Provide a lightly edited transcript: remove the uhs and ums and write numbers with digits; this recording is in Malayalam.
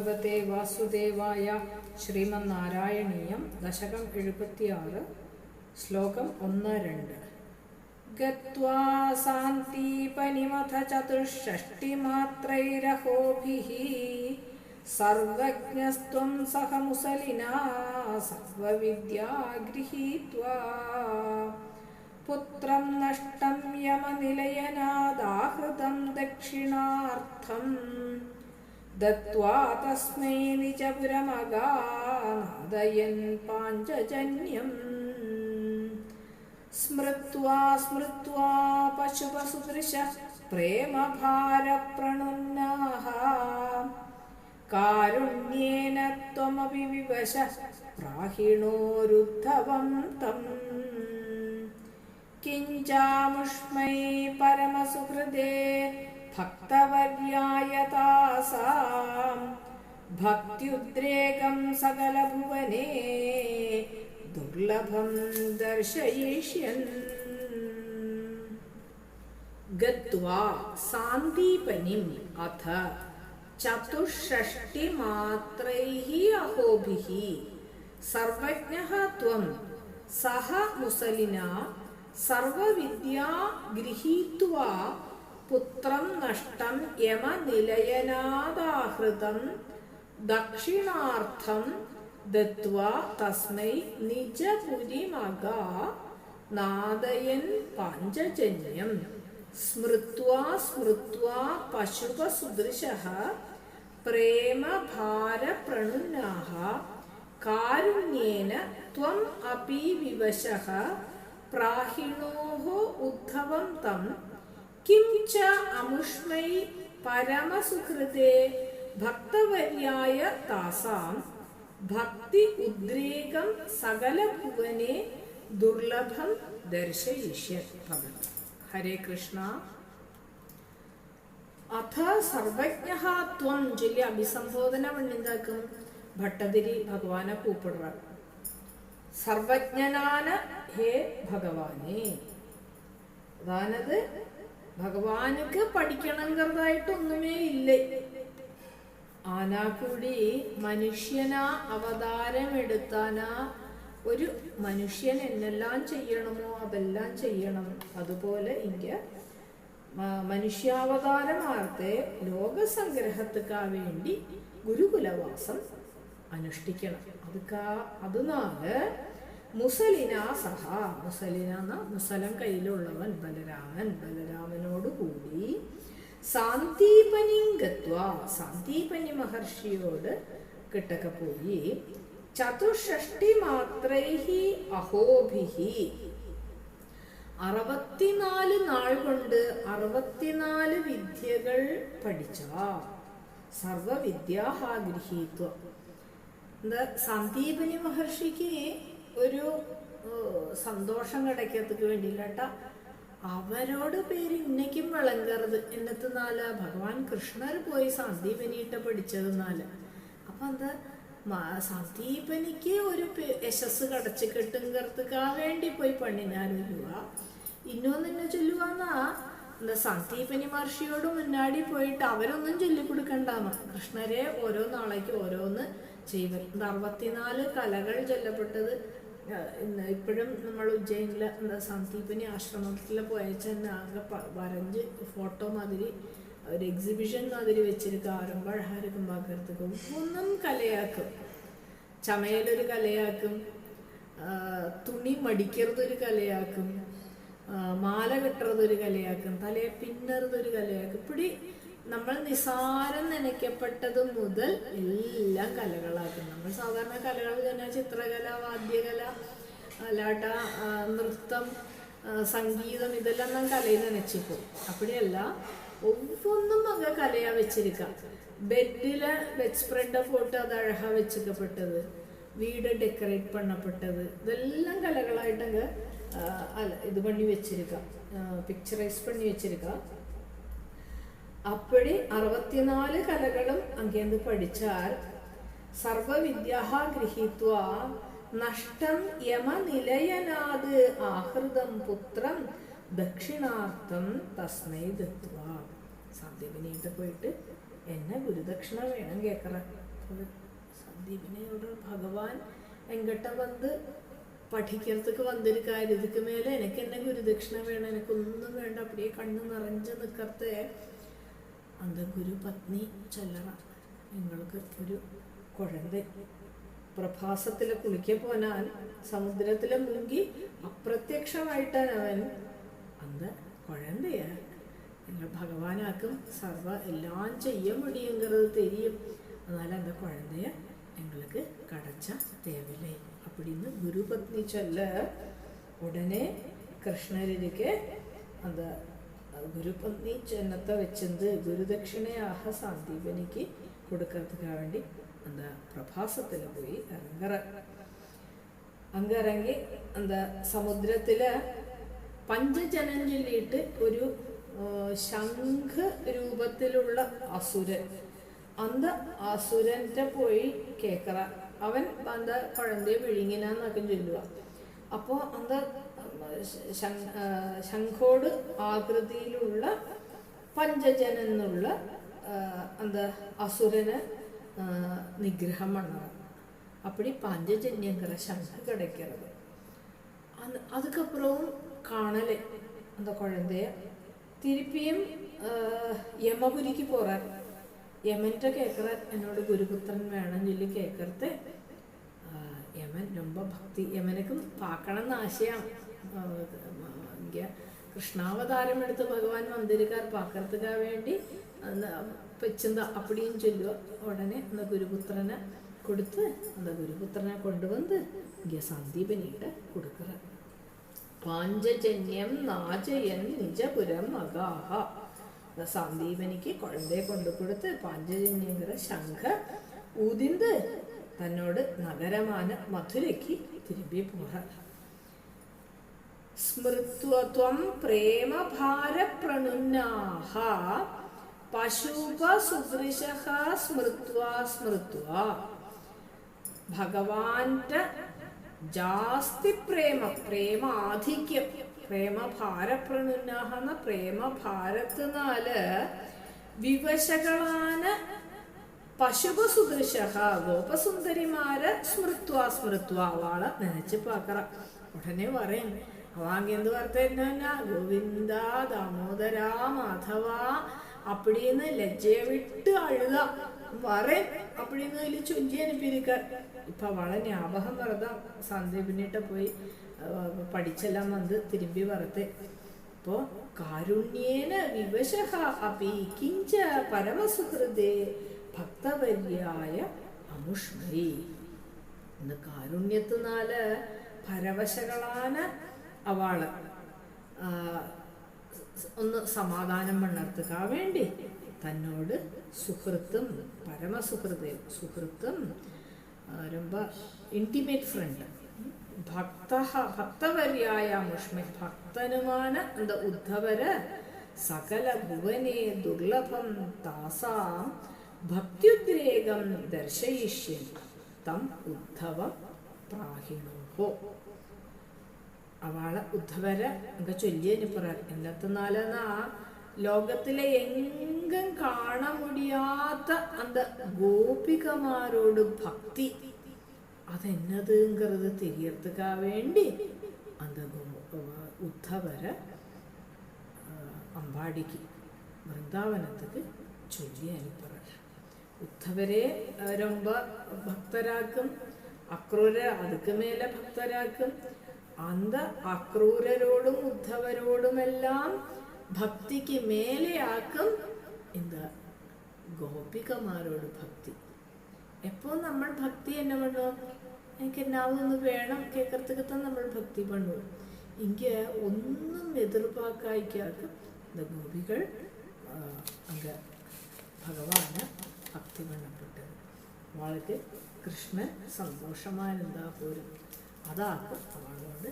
ഭഗവതേ വാസുദേവായ. ശ്രീമന്നാരായണീയം ദശകം 76 ശ്ലോകം 1-2. ഗത്വാ സാന്തീപനിമഥ ചതുഷ്ഷഷ്ടിമാത്രൈരഹോഭിഃ സർവജ്ഞസ്ത്വം സഹ മുസലിനാ സർവവിദ്യാ ഗൃഹീത്വാ പുത്രം നഷ്ടം യമനിലയനാദാഹൃതം ദക്ഷിണാർത്ഥം ദത്വാ തസ്മൈ നിജപുരമഗാനാദയൻ പാഞ്ചജന്യം സ്മൃത്വാ സ്മൃത്വാ പശുപസുദൃശഃ പ്രേമഭാരപ്രണുന്നാഃ കാരുണ്യേന ത്വമപി വിവശഃ പ്രാഹിണോരുദ്ധവം തം കിഞ്ചാമുഷ്മൈ പരമസുഹൃദേ ഭക്തവർയായ താസാം ഭക്ത്യുദ്രേകം സകലഭുവനേ ദുർലഭം ദർശയിഷ്യൻ. ഗത്വാ സാന്ദീപനിം അഥ ചതുഷ്ഷഷ്ടിമാത്രൈഃ അഹോഭിഃ സർവജ്ഞഃ ത്വം സഹ മുസലിനാ സർവവിദ്യാ ഗൃഹീത്വാ പുത്രം നഷ്ടം യമനിലയനാദാഹൃതം ദക്ഷിണാർത്ഥം ദത്വാ തസ്മൈ നിജപുരിമഗാനാദയൻ പാഞ്ചജന്യം സ്മൃത്വാ സ്മൃത്വാ പശുപസുദൃശഃ പ്രേമഭാരപ്രണുന്നാഃ കാരുണ്യേന ത്വം അപി വിവശഃ പ്രാഹിണോഃ ഉദ്ധവം തം കിം ച അമുഷ്മൈ പരമസുഹൃദേ ഭക്തവർയായ താസാം ഭക്തി ഉദ്രേകം സകലഭുവനേ ദുർലഭം ദർശയിഷ്യൻ. ഹരേ കൃഷ്ണ. അഥ സർവജ്ഞഃ ത്വം ചൊല്ലി അഭിസംബോധന പണിന്താക്കും ഭട്ടതിരി ഭഗവാനെ കൂപ്പിടുക. സർവജ്ഞനാന ഹേ ഭഗവാനേ. അതാണത് ഭഗവാനുക്ക് പഠിക്കണങ്കറതായിട്ടൊന്നുമേ ഇല്ലേ. ആനാക്കൂടി മനുഷ്യനാ അവതാരം എടുത്താനാ ഒരു മനുഷ്യൻ എന്നെല്ലാം ചെയ്യണമോ അതെല്ലാം ചെയ്യണം. അതുപോലെ എനിക്ക് മനുഷ്യാവതാരമാർത്തെ ലോകസംഗ്രഹത്തുക്കാ വേണ്ടി ഗുരുകുലവാസം അനുഷ്ഠിക്കണം. അതുനാല് മുസലിനാ സഹ, മുസലിന മുസലം കയ്യിലുള്ളവൻ ബലരാമനോട് കൂടി സാന്തീപനിം ഗത്വാ, സാന്തീപനി മഹർഷിയോട് കിട്ടക്ക പോയി ചതുഷ്ഷഷ്ടിമാത്രൈഃ അഹോഭിഃ 64 നാൾ കൊണ്ട് 64 വിദ്യകൾ പഠിച്ച സർവവിദ്യാ ഗൃഹീത്വ. സാന്തീപനി മഹർഷിക്ക് ഒരു സന്തോഷം കിടക്കത്തക്ക് വേണ്ടിയില്ലട്ട അവരോട് പേര് ഇന്നേക്കും വിളങ്കരുത് എന്നത്തുനാല ഭഗവാൻ കൃഷ്ണർ പോയി സാന്തീപനിയിട്ട പഠിച്ചതെന്നാല്. അപ്പൊ എന്താ സാന്തീപനിക്ക് ഒരു യശസ് കടച്ച് കെട്ടുങ്കർത്തുക്കാ വേണ്ടി പോയി പണിനാലുക ഇന്നൊന്നെ ചൊല്ലുവാന്നാ. എന്താ സാന്തീപനി മഹർഷിയോട് മുന്നാടി പോയിട്ട് അവരൊന്നും ചൊല്ലിക്കൊടുക്കണ്ടാന്ന്. കൃഷ്ണരെ ഓരോ നാളേക്ക് ഓരോന്ന് ചെയ്യുക. 64 കലകൾ ചൊല്ലപ്പെട്ടത് ഇപ്പോഴും നമ്മൾ ഉജ്ജയിനിലെ എന്താ സാന്തീപനി ആശ്രമത്തിൽ പോയച്ചെന്നെ ആകെ വരഞ്ച് ഫോട്ടോ മാതിരി ഒരു എക്സിബിഷൻ മാതിരി വെച്ചിരിക്കുക. ആരംഭഴഹാരക്കും പാക്കരത്തുക്കും ഒന്നും കലയാക്കും. ചമയലൊരു കലയാക്കും, തുണി മടിക്കരുതൊരു കലയാക്കും, മാല കെട്ടുറതൊരു കലയാക്കും, തലയെ പിന്നറുതൊരു കലയാക്കും. ഇപ്പിടി നമ്മൾ നിസാരം നനയ്ക്കപ്പെട്ടത് മുതൽ എല്ലാം കലകളാക്കും. നമ്മൾ സാധാരണ കലകൾ തന്നെ ചിത്രകല, വാദ്യകല, അല്ലാട്ട നൃത്തം, സംഗീതം ഇതെല്ലാം നാം കലയിൽ നനച്ചിപ്പോ. അപ്പടിയല്ല ഒന്നും അങ്ങ് കലയാ വെച്ചിരിക്കാം. ബെഡില് ബെഡ് സ്പ്രെഡ് പോട്ട് അത് അഴകാ വെച്ചിക്കപ്പെട്ടത്, വീട് ഡെക്കറേറ്റ് പണ്ണപ്പെട്ടത്, ഇതെല്ലാം കലകളായിട്ടങ്ങ് ഇത് പണി വെച്ചിരിക്കാം, പിക്ചറൈസ് പണി വെച്ചിരിക്കാം. അപ്പടി 64 കലകളും അങ്ങേന്ന് പഠിച്ചാൽ സർവവിദ്യാ ഗൃഹീത്വ നഷ്ടം യമനിലയനാത് ആഹൃതം പുത്രം ദക്ഷിണാർത്ഥം തസ്മൈ ദത്വാ. സാന്ദീപനിയിട്ട് പോയിട്ട് എന്നെ ഗുരുദക്ഷിണ വേണം കേക്കറ. சந்தீபனையோட பகவான் எங்கிட்ட வந்து പഠിக்கிறதுக்கு വന്നിരിക്കാര് இதுக்கு மேல எனக்கு என்ன குருதட்சிணை வேணும், எனக்கு ഒന്നും വേണ്ട, அப்படியே കണ്ണു നിറഞ്ഞു നിൽക്കത്തെ. அந்த குரு பத்னி ചൊല്ലറ, നിങ്ങൾക്ക് ഒരു കുഴந்தை പ്രഭാസത്തിലെ കുളിക്ക പോനാൽ സമുദ്രത്തിലെ മുങ്ങി അപ്രത്യക്ഷമായിട്ടാണ് അവൻ அந்த குழந்தைய நீங்கள் பகவானாக்கும் சர்வ எல்லாம் செய்ய முடியுங்கிறது தெரியும், அதனால அந்த குழந்தைய எங்களுக்கு கிடைச்சா தேவையில்லை அப்படின்னு குரு பத்னி சொல்ல உடனே கிருஷ்ணருக்கு அந்த குரு பத்னி சின்னத்தை வச்சிருந்து குருதட்சிணையாக சாந்தீபனிக்கு கொடுக்கறதுக்காக வேண்டி அந்த பிரபாசத்தில் போய் இறங்குற. அங்கே இறங்கி அந்த സമുദ്രത്തിൽ പഞ്ചജനം ചൊല്ലിയിട്ട് ഒരു ശംഖ് രൂപത്തിലുള്ള അസുരൻ, அந்த അസുരൻ്റെ പോയി കേക്കറ. അവൻ அந்த കുഴന്തയെ വിഴുങ്ങിനാന്നൊക്കെ ചൊല്ലുക. അപ്പോൾ அந்த ശംഖോട് ആകൃതിയിലുള്ള പഞ്ചജനം എന്നുള്ള அந்த അസുരന് நிகிரகம் பண்ணலாம். அப்படி பஞ்சஜன்யங்கிற சங்கு கிடைக்கிறது. அதுக்கப்புறம் காணலை அந்த குழந்தைய. திருப்பியும் யமபுரிக்கு போறார். യമൻ്റെ കേட்குறார், என்னோட குருபுத்திரன் வேணும்னு சொல்லி கேட்கறது. യമൻ ரொம்ப பக்தி, യമனுக்கும் பார்க்கணும்னு ஆசையாம். இங்கே கிருஷ்ணாவதாரம் எடுத்து பகவான் வந்திருக்கார் பார்க்கறதுக்காக வேண்டி அந்த வச்சிருந்தா அப்படின்னு சொல்லுவா. உடனே அந்த குருபுத்திரனை கொடுத்து அந்த குருபுத்திரனை கொண்டு வந்து இங்கே சந்தீபனிகிட்ட கொடுக்குறார். பாஞ்சஜன்யம் நாஜயன் நிஜபுரம் அகாஹா. அந்த சந்தீபனிக்கு குழந்தைய கொண்டு கொடுத்து பாஞ்சஜன்யங்கிற சங்க ஊதிந்து தன்னோடு நகரமான மதுரைக்கு திரும்பி போறார். ஸ்மிருத்வத்வம் பிரேம பார பிரணுன்னாஹ പശുപ സുദൃശഃ സ്മൃത്വാ സ്മൃത്വാ. ഭഗവാന്റെ ജാസ്തി പ്രേമാധിക്യം, പ്രേമഭാരപ്രണുന്നാഹ എന്ന പ്രേമഭാരത്തിനാല് വിവശകളാണ് പശുപ സുദൃശഃ ഗോപസുന്ദരിമാരെ സ്മൃത്വാ സ്മൃത്വാ അവളെ നനച്ച് പാക്കറ. ഉടനെ പറയും അവാങ്കെന്ത് വാർത്ത ഗോവിന്ദ ദാമോദര മാധവ அப்படின்னு லஜ்ஜையை விட்டு அழுதா வரேன் அப்படின்னு சொல்லி சொல்லி அனுப்பியிருக்கார். இப்போ அவளை ஞாபகம் வரதான் சந்தீபனிட்ட போய் പഠിച്ചെല്ലാം വന്ന് തിരുമ്പി വരത്തെ. അപ്പോൾ കാരുണ്യേന വിവശഃ അപി കിഞ്ച പരമസുഹൃദേ ഭക്തവര്യായ അമുഷ്മൈ. ഇന്ന് കാരുണ്യത്തിനാല് പരവശകളാണ് അവള് ഒന്ന് സമാധാനം പണ്ണർത്തുക്കാൻ വേണ്ടി തന്നോട് സുഹൃത്തും പരമസുഹൃദയും സുഹൃത്തും ரொம்ப ഇൻറ്റിമേറ്റ് ഫ്രണ്ട് ഭക്തവര്യായ മുഷ്മി ഭക്തനുമാണ് அந்த ഉദ്ധവര് സകല ഭുവനേ ദുർലഭം താസാം ഭക്ത്യുദ്രേകം ദർശയിഷ്യൻ തം ഉദ്ധവം പ്രാഹിണോഹോ. അവളെ ഉദ്ധവരെ അങ്ങ് ചൊല്ലിയനുപ്പറാർ. എന്നത്തിനാലെന്നാ ലോകത്തിലെ എങ്കും കാണ മുടിയാത്ത அந்த கோபிகமாரோடு பக்தி അതെന്നതുங்கிறது தெரியறதுக்காக வேண்டி அந்த உத்தவரை அம்பாடிக்கு பிருந்தாவனத்துக்கு சொல்லி அனுப்புறார். உத்தவரே ரொம்ப பக்தராக்கும், அக்ரூரை அதுக்கு மேல பக்தராக்கும். அந்த அக்ரூரரோடும் உத்தவரோடுமெல்லாம் ഭക്തിക്ക് മേലെയാക്കും இந்த ഗോപികമാരോട് ഭക്തി. എപ്പോൾ നമ്മൾ ഭക്തി என்ன பண்ணுவோம், எனக்கு എന്നാവൊന്ന് വേണം കേൾക്കறதுக்கு தான் നമ്മൾ ഭക്തി பண்ணுவோம். இங்கே ഒന്നും எதிர்பார்க்காய்க்காக்கும் இந்த கோபிகள் அங்கே பகவானை ഭക്തി பண்ணப்பட்டது. அவளுக்கு கிருஷ்ணன் சந்தோஷமாக இருந்தால் போரும், அதாக்கும் அவளோட